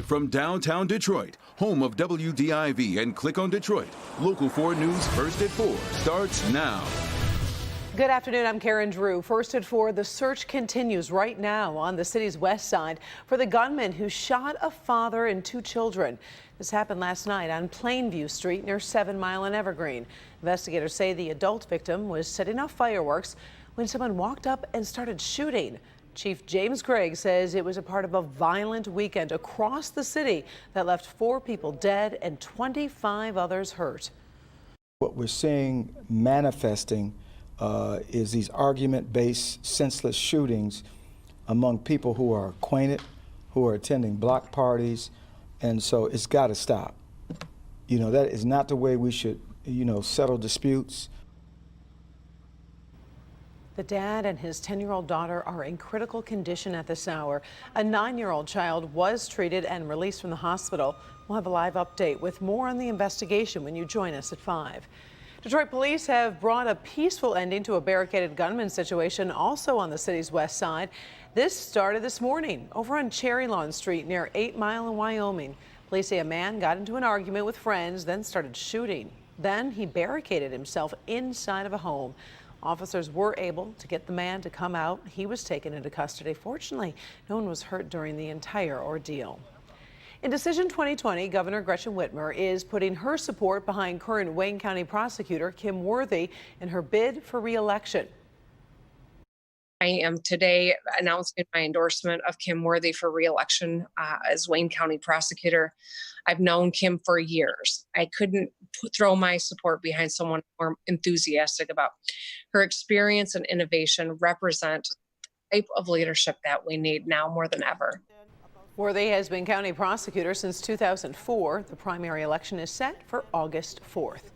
from downtown Detroit, home of WDIV and Click on Detroit. Local 4 News First at 4 starts now. Good afternoon, I'm Karen Drew. First at 4, the search continues right now on the city's west side for the gunman who shot a father and 2 children. This happened last night on Plainview Street near 7 Mile and Evergreen. Investigators say the adult victim was setting off fireworks when someone walked up and started shooting. Chief James Craig says it was a part of a violent weekend across the city that left 4 people dead and 25 others hurt. What we're seeing manifesting is these argument-based, senseless shootings among people who are acquainted, who are attending block parties, and so it's got to stop. You know, that is not the way we should, settle disputes. The dad and his 10-year-old daughter are in critical condition at this hour. A 9-year-old child was treated and released from the hospital. We'll have a live update with more on the investigation when you join us at 5. Detroit police have brought a peaceful ending to a barricaded gunman situation also on the city's west side. This started this morning over on Cherry Lawn Street near 8 Mile in Wyoming. Police say a man got into an argument with friends, then started shooting. Then he barricaded himself inside of a home. Officers were able to get the man to come out. He was taken into custody. Fortunately, no one was hurt during the entire ordeal. In Decision 2020, Governor Gretchen Whitmer is putting her support behind current Wayne County prosecutor Kim Worthy in her bid for re-election. I am today announcing my endorsement of Kim Worthy for re-election as Wayne County prosecutor. I've known Kim for years. I couldn't throw my support behind someone more enthusiastic about her experience and innovation represent the type of leadership that we need now more than ever. Worthy has been county prosecutor since 2004. The primary election is set for August 4th.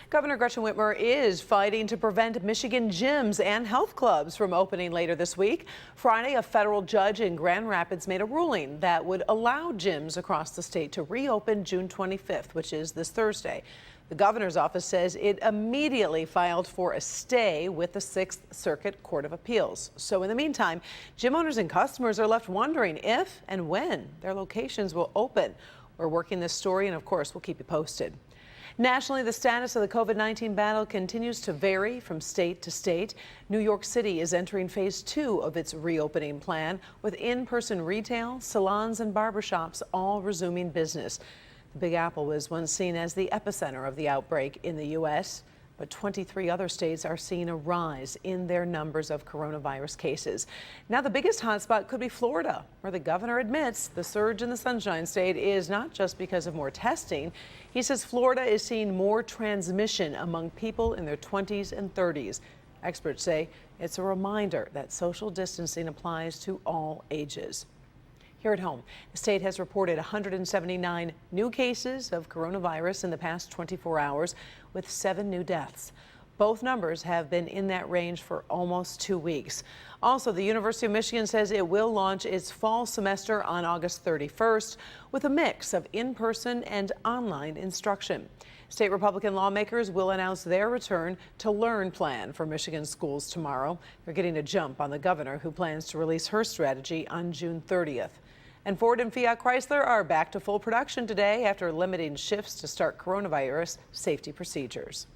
Governor Gretchen Whitmer is fighting to prevent Michigan gyms and health clubs from opening later this week. Friday, a federal judge in Grand Rapids made a ruling that would allow gyms across the state to reopen June 25th, which is this Thursday. The governor's office says it immediately filed for a stay with the 6th Circuit Court of Appeals. So in the meantime, gym owners and customers are left wondering if and when their locations will open. We're working this story, and of course, we'll keep you posted. Nationally, the status of the COVID-19 battle continues to vary from state to state. New York City is entering phase 2 of its reopening plan, with in-person retail, salons, and barbershops all resuming business. The Big Apple was once seen as the epicenter of the outbreak in the U.S., but 23 other states are seeing a rise in their numbers of coronavirus cases. Now the biggest hotspot could be Florida, where the governor admits the surge in the Sunshine State is not just because of more testing. He says Florida is seeing more transmission among people in their 20s and 30s. Experts say it's a reminder that social distancing applies to all ages. Here at home, the state has reported 179 new cases of coronavirus in the past 24 hours, with 7 new deaths. Both numbers have been in that range for almost 2 weeks. Also, the University of Michigan says it will launch its fall semester on August 31st with a mix of in-person and online instruction. State Republican lawmakers will announce their return to learn plan for Michigan schools tomorrow. They're getting a jump on the governor, who plans to release her strategy on June 30th. And Ford and Fiat Chrysler are back to full production today after limiting shifts to start coronavirus safety procedures.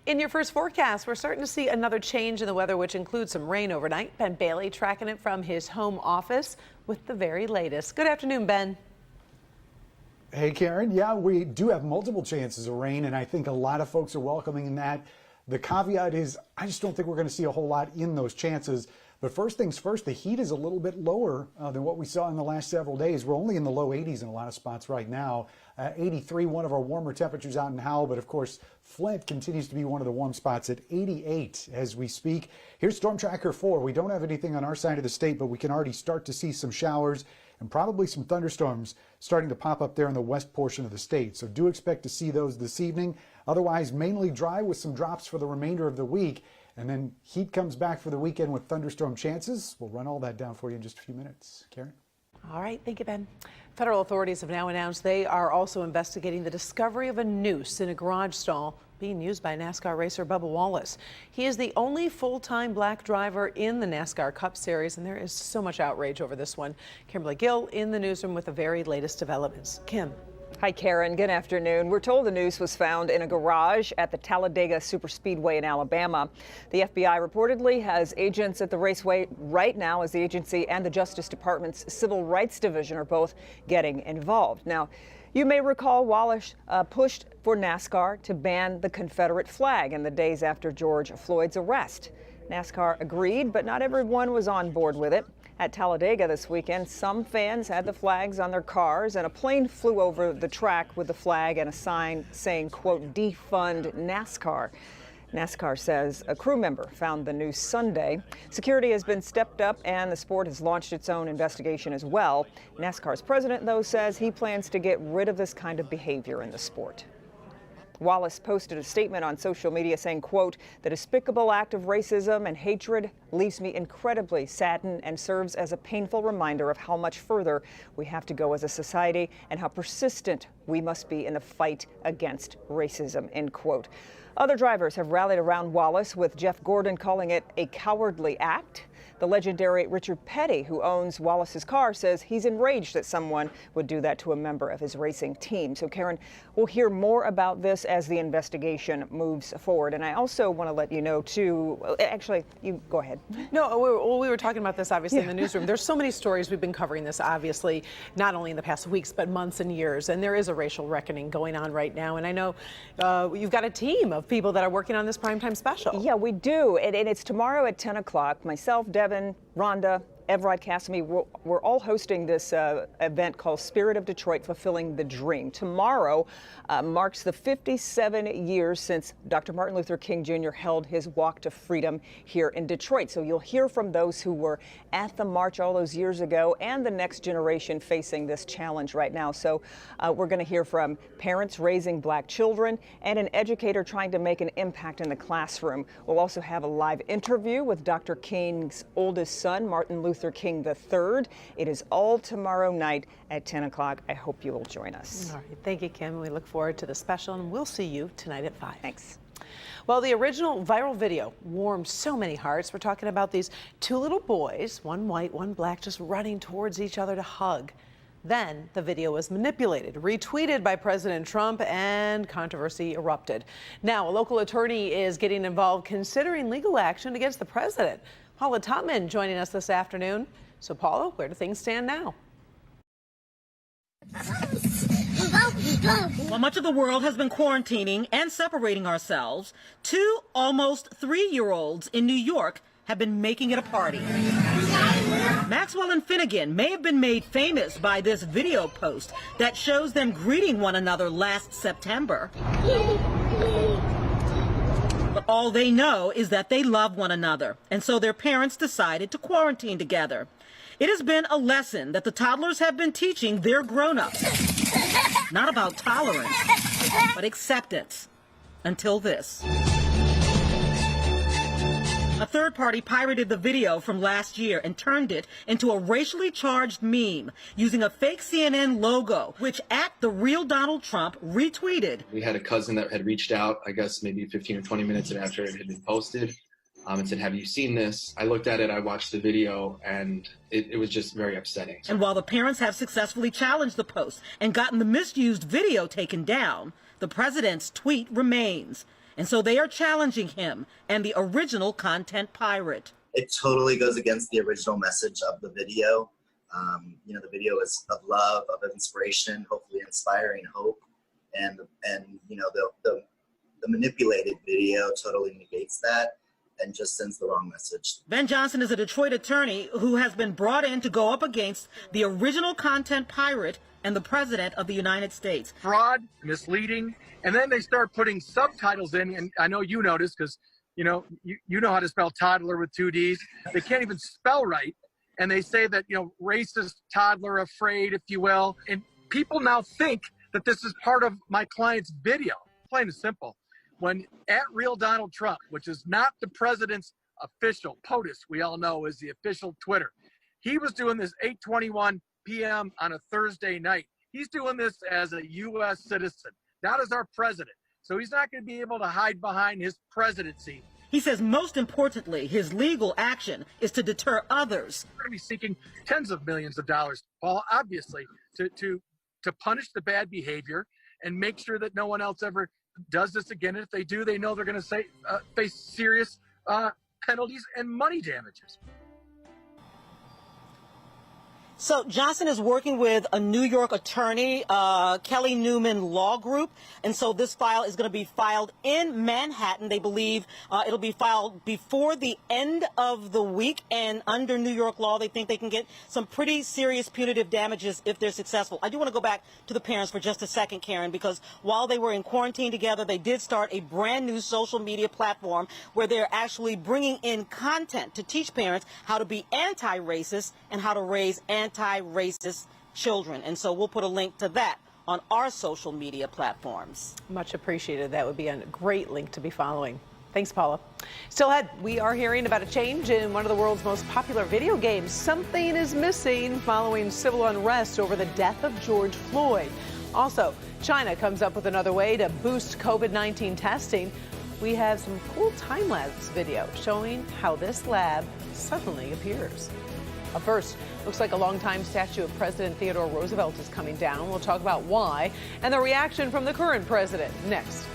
In your first forecast, we're starting to see another change in the weather, which includes some rain overnight. Ben Bailey tracking it from his home office with the very latest. Good afternoon, Ben. Hey, Karen. Yeah, we do have multiple chances of rain, and I think a lot of folks are welcoming that. The caveat is I just don't think we're going to see a whole lot in those chances. But first things first, the heat is a little bit lower than what we saw in the last several days. We're only in the low 80s in a lot of spots right now. 83, one of our warmer temperatures out in Howell, but of course, Flint continues to be one of the warm spots at 88 as we speak. Here's Storm Tracker 4. We don't have anything on our side of the state, but we can already start to see some showers and probably some thunderstorms starting to pop up there in the west portion of the state. So do expect to see those this evening. Otherwise, mainly dry with some drops for the remainder of the week. And then heat comes back for the weekend with thunderstorm chances. We'll run all that down for you in just a few minutes. Karen? All right. Thank you, Ben. Federal authorities have now announced they are also investigating the discovery of a noose in a garage stall being used by NASCAR racer Bubba Wallace. He is the only full-time black driver in the NASCAR Cup Series, and there is so much outrage over this one. Kimberly Gill in the newsroom with the very latest developments. Kim. Hi, Karen. Good afternoon. We're told the noose was found in a garage at the Talladega Superspeedway in Alabama. The FBI reportedly has agents at the raceway right now as the agency and the Justice Department's Civil Rights Division are both getting involved. Now, you may recall Wallace pushed for NASCAR to ban the Confederate flag in the days after George Floyd's arrest. NASCAR agreed, but not everyone was on board with it. At Talladega this weekend, some fans had the flags on their cars, and a plane flew over the track with the flag and a sign saying, quote, defund NASCAR. NASCAR says a crew member found the noose Sunday. Security has been stepped up, and the sport has launched its own investigation as well. NASCAR's president, though, says he plans to get rid of this kind of behavior in the sport. Wallace posted a statement on social media saying, quote, the despicable act of racism and hatred leaves me incredibly saddened and serves as a painful reminder of how much further we have to go as a society and how persistent we must be in the fight against racism, end quote. Other drivers have rallied around Wallace, with Jeff Gordon calling it a cowardly act. The legendary Richard Petty, who owns Wallace's car, says he's enraged that someone would do that to a member of his racing team. So, Karen, we'll hear more about this as the investigation moves forward. And I also want to let you know, too, actually, you go ahead. No, we were talking about this, obviously, in the newsroom. There's so many stories. We've been covering this, obviously, not only in the past weeks, but months and years. And there is a racial reckoning going on right now. And I know you've got a team of people that are working on this primetime special. Yeah, we do. And it's tomorrow at 10 o'clock. Myself, Devin, Rhonda, Everett Cassimy, we're all hosting this event called Spirit of Detroit, Fulfilling the Dream. Tomorrow marks the 57 years since Dr. Martin Luther King Jr. held his walk to freedom here in Detroit. So you'll hear from those who were at the march all those years ago and the next generation facing this challenge right now. So we're going to hear from parents raising black children and an educator trying to make an impact in the classroom. We'll also have a live interview with Dr. King's oldest son, Martin Luther King III. It is all tomorrow night at 10 o'clock. I hope you will join us. All right. Thank you, Kim. We look forward to the special, and we'll see you tonight at 5. Thanks. Well, the original viral video warmed so many hearts. We're talking about these two little boys, one white, one black, just running towards each other to hug. Then the video was manipulated, retweeted by President Trump, and controversy erupted. Now, a local attorney is getting involved, considering legal action against the president. Paula Tutman joining us this afternoon. So, Paula, where do things stand now? While much of the world has been quarantining and separating ourselves, 2 almost 3-year-olds in New York have been making it a party. Maxwell and Finnegan may have been made famous by this video post that shows them greeting one another last September. But all they know is that they love one another, and so their parents decided to quarantine together. It has been a lesson that the toddlers have been teaching their grown-ups. Not about tolerance, but acceptance. Until this. A third party pirated the video from last year and turned it into a racially charged meme using a fake CNN logo, which @TheRealDonaldTrump retweeted. We had a cousin that had reached out, I guess maybe 15 or 20 minutes after it had been posted, and said, have you seen this? I looked at it, I watched the video, and it was just very upsetting. And while the parents have successfully challenged the post and gotten the misused video taken down, the president's tweet remains. And so they are challenging him and the original content pirate. It totally goes against the original message of the video. The video is of love, of inspiration, hopefully inspiring hope. And the manipulated video totally negates that and just sends the wrong message. Ben Johnson is a Detroit attorney who has been brought in to go up against the original content pirate and the president of the United States. Fraud, misleading, and then they start putting subtitles in, and I know you noticed because you know how to spell toddler with 2 D's. They can't even spell right, and they say that racist toddler afraid, if you will, and people now think that this is part of my client's video. Plain and simple. When @RealDonaldTrump, which is not the president's official, POTUS, we all know is the official Twitter, he was doing this 8:21 p.m. on a Thursday night. He's doing this as a U.S. citizen, not as our president. So he's not going to be able to hide behind his presidency. He says most importantly, his legal action is to deter others. We're going to be seeking tens of millions of dollars, Paul, obviously, to punish the bad behavior and make sure that no one else ever does this again. And if they do, they know they're going to face serious penalties and money damages. So Johnson is working with a New York attorney, Kelly Newman Law Group, and so this file is going to be filed in Manhattan. They believe it'll be filed before the end of the week, and under New York law, they think they can get some pretty serious punitive damages if they're successful. I do want to go back to the parents for just a second, Karen, because while they were in quarantine together, they did start a brand new social media platform where they're actually bringing in content to teach parents how to be anti-racist and how to raise anti-racist children. And so we'll put a link to that on our social media platforms. Much appreciated. That would be a great link to be following. Thanks, Paula. Still ahead, we are hearing about a change in one of the world's most popular video games. Something is missing following civil unrest over the death of George Floyd. Also, China comes up with another way to boost COVID-19 testing. We have some cool time-lapse video showing how this lab suddenly appears. Up first, looks like a longtime statue of President Theodore Roosevelt is coming down. We'll talk about why and the reaction from the current president next.